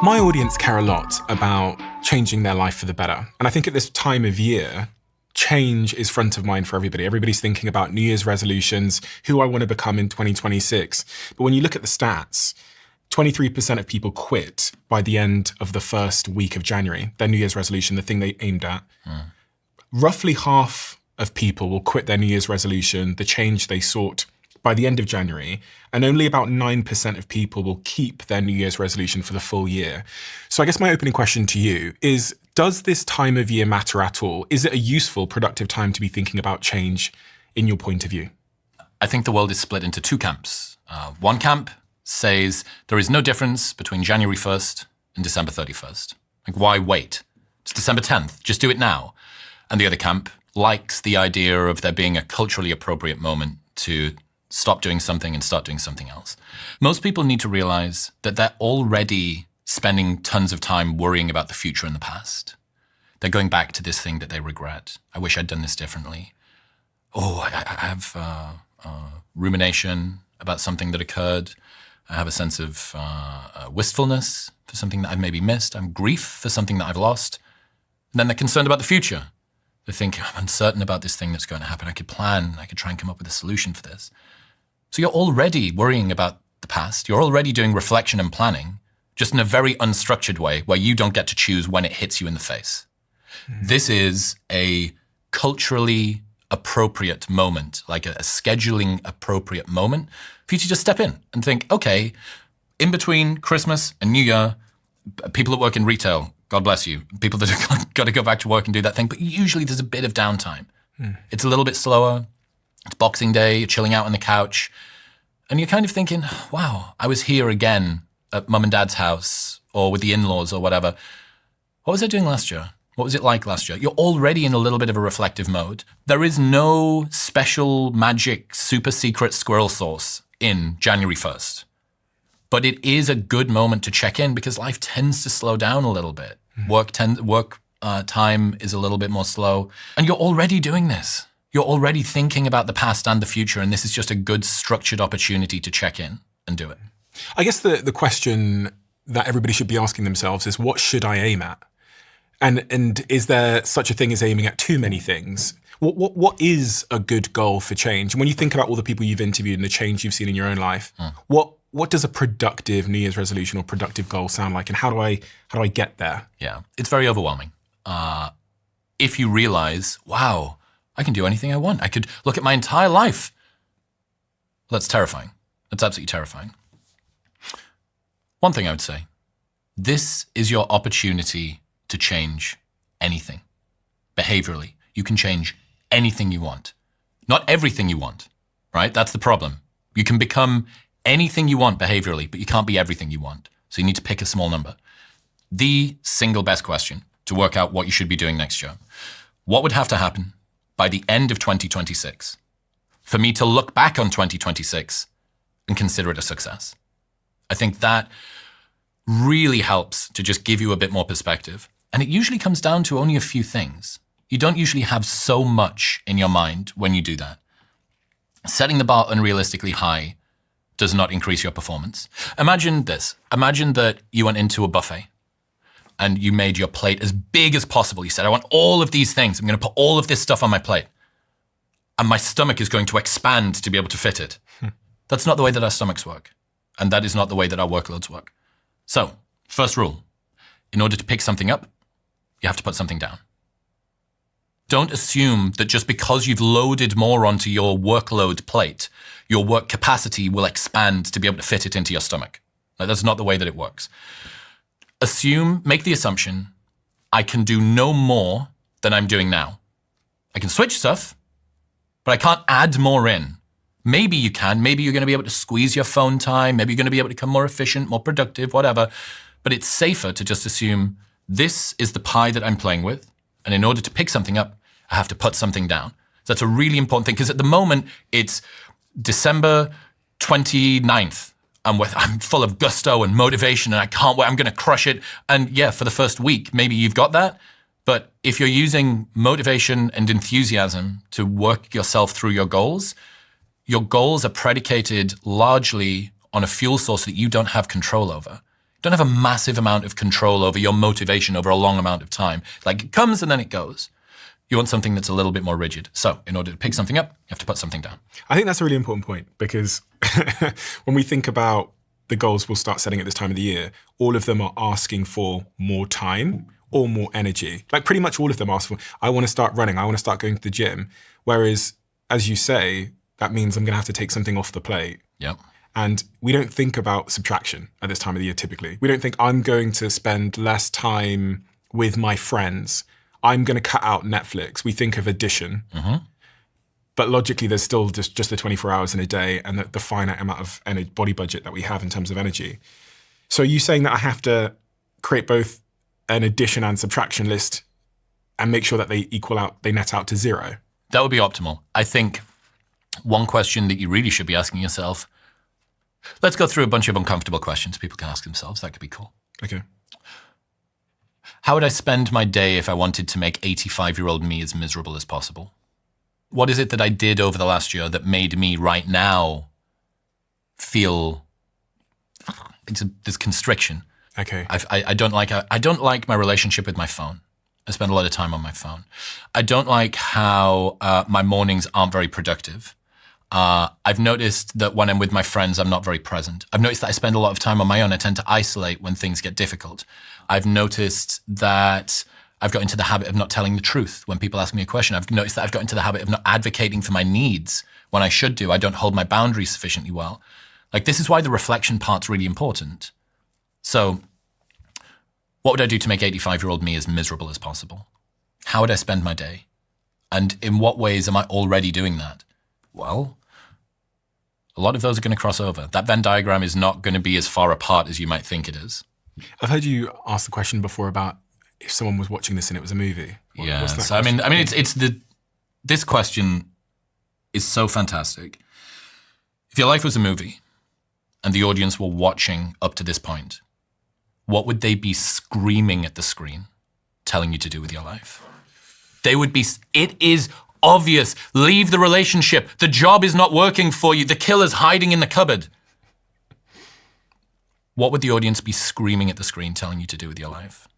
My audience care a lot about changing their life for the better. And I think at this time of year, change is front of mind for everybody. Everybody's thinking about New Year's resolutions, who I want to become in 2026. But when you look at the stats, 23% of people quit by the end of the first week of January, their New Year's resolution, the thing they aimed at. Roughly half of people will quit their New Year's resolution, the change they sought, by the end of January, and only about 9% of people will keep their New Year's resolution for the full year. So I guess my opening question to you is, does this time of year matter at all? Is it a useful, productive time to be thinking about change in your point of view? I think the world is split into two camps. One camp says there is no difference between January 1st and December 31st. Like, why wait? It's December 10th. Just do it now. And the other camp likes the idea of there being a culturally appropriate moment to stop doing something and start doing something else. Most people need to realize that they're already spending tons of time worrying about the future and the past. They're going back to this thing that they regret. I wish I'd done this differently. Oh, I have rumination about something that occurred. I have a sense of wistfulness for something that I've maybe missed. I'm grief for something that I've lost. And then they're concerned about the future. They think, I'm uncertain about this thing that's going to happen. I could plan. I could try and come up with a solution for this. So you're already worrying about the past. You're already doing reflection and planning, just in a very unstructured way where you don't get to choose when it hits you in the face. This is a culturally appropriate moment, like a scheduling appropriate moment for you to just step in and think, okay, in between Christmas and New Year, people that work in retail, God bless you, people that have got to go back to work and do that thing, but usually there's a bit of downtime. It's a little bit slower. It's Boxing Day, you're chilling out on the couch, and you're kind of thinking, wow, I was here again at mum and dad's house or with the in-laws or whatever. What was I doing last year? What was it like last year? You're already in a little bit of a reflective mode. There is no special magic super secret squirrel sauce in January 1st. But it is a good moment to check in because life tends to slow down a little bit. Work time is a little bit more slow. And you're already doing this. You're already thinking about the past and the future, and this is just a good structured opportunity to check in and do it. I guess the question that everybody should be asking themselves is, what should I aim at? And is there such a thing as aiming at too many things? What is a good goal for change? And when you think about all the people you've interviewed and the change you've seen in your own life, what does a productive New Year's resolution or productive goal sound like? And how do I get there? Yeah, it's very overwhelming. If you realize, wow, I can do anything I want. I could look at my entire life. Well, that's terrifying. That's absolutely terrifying. One thing I would say, this is your opportunity to change anything. Behaviorally, you can change anything you want. Not everything you want, right? That's the problem. You can become anything you want behaviorally, but you can't be everything you want. So you need to pick a small number. The single best question to work out what you should be doing next year. What would have to happen by the end of 2026 for me to look back on 2026 and consider it a success? I think that really helps to just give you a bit more perspective. And it usually comes down to only a few things. You don't usually have so much in your mind when you do that. Setting the bar unrealistically high does not increase your performance. Imagine this. Imagine that you went into a buffet and you made your plate as big as possible. You said, I want all of these things. I'm going to put all of this stuff on my plate. And my stomach is going to expand to be able to fit it. That's not the way that our stomachs work. And that is not the way that our workloads work. So, first rule, in order to pick something up, you have to put something down. Don't assume that just because you've loaded more onto your workload plate, your work capacity will expand to be able to fit it into your stomach. That's not the way that it works. Make the assumption, I can do no more than I'm doing now. I can switch stuff, but I can't add more in. Maybe you can. Maybe you're going to be able to squeeze your phone time. Maybe you're going to be able to become more efficient, more productive, whatever. But it's safer to just assume this is the pie that I'm playing with. And in order to pick something up, I have to put something down. So that's a really important thing because at the moment it's December 29th. I'm full of gusto and motivation and I can't wait. I'm going to crush it. And yeah, for the first week, maybe you've got that. But if you're using motivation and enthusiasm to work yourself through your goals are predicated largely on a fuel source that you don't have control over. Don't have a massive amount of control over your motivation over a long amount of time. Like it comes and then it goes. You want something that's a little bit more rigid. So in order to pick something up, you have to put something down. I think that's a really important point because when we think about the goals we'll start setting at this time of the year, all of them are asking for more time or more energy. Like pretty much all of them ask for, I want to start running, I want to start going to the gym. Whereas, as you say, that means I'm going to have to take something off the plate. Yep. And we don't think about subtraction at this time of the year typically. We don't think I'm going to spend less time with my friends. I'm going to cut out Netflix. We think of addition. Mm-hmm. But logically, there's still just the 24 hours in a day and the finite amount of body budget that we have in terms of energy. So are you saying that I have to create both an addition and subtraction list and make sure that they equal out, they net out to zero? That would be optimal. I think one question that you really should be asking yourself, let's go through a bunch of uncomfortable questions people can ask themselves. That could be cool. Okay. How would I spend my day if I wanted to make 85-year-old me as miserable as possible? What is it that I did over the last year that made me right now feel this constriction? Okay. I don't like my relationship with my phone. I spend a lot of time on my phone. I don't like how my mornings aren't very productive. I've noticed that when I'm with my friends, I'm not very present. I've noticed that I spend a lot of time on my own. I tend to isolate when things get difficult. I've noticed that I've got into the habit of not telling the truth when people ask me a question. I've noticed that I've got into the habit of not advocating for my needs when I should do. I don't hold my boundaries sufficiently well. Like, this is why the reflection part's really important. So, what would I do to make 85-year-old me as miserable as possible? How would I spend my day? And in what ways am I already doing that? Well, a lot of those are going to cross over. That Venn diagram is not going to be as far apart as you might think it is. I've heard you ask the question before about if someone was watching this and it was a movie. Yeah. So I mean, this question is so fantastic. If your life was a movie and the audience were watching up to this point, what would they be screaming at the screen, telling you to do with your life? They would be, it is obvious, leave the relationship, the job is not working for you, the killer's hiding in the cupboard. What would the audience be screaming at the screen, telling you to do with your life?